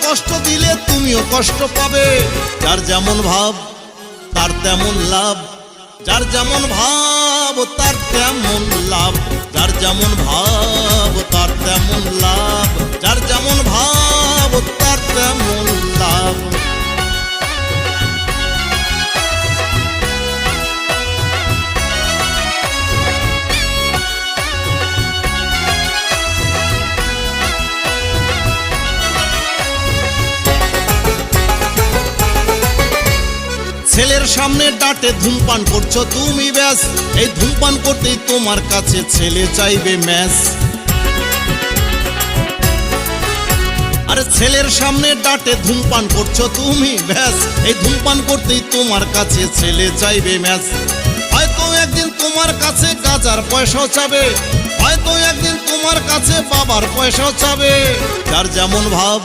কষ্ট দিলে তুমিও কষ্ট পাবে। যার যেমন ভাব তার তেমন লাভ, যার যেমন ভাব তার তেমন লাভ, যার যেমন ভাব তার তেমন লাভ, যার যেমন ভাব তার তেমন লাভ। ছেলের সামনে ডাটে ধূমপান করছো তুমি ব্যাস, এই ধূমপান করতেই তোমার কাছে ছেলে চাইবে ম্যাচ। আরে ছেলের সামনে ডাটে ধূমপান করছো তুমি ব্যাস, এই ধূমপান করতেই তোমার কাছে ছেলে চাইবে ম্যাচ। হয়তো একদিন তোমার কাছে গাজার পয়সাও চাবে, হয়তো একদিন তোমার কাছে বাবার পয়সাও চাবে। যার যেমন ভাব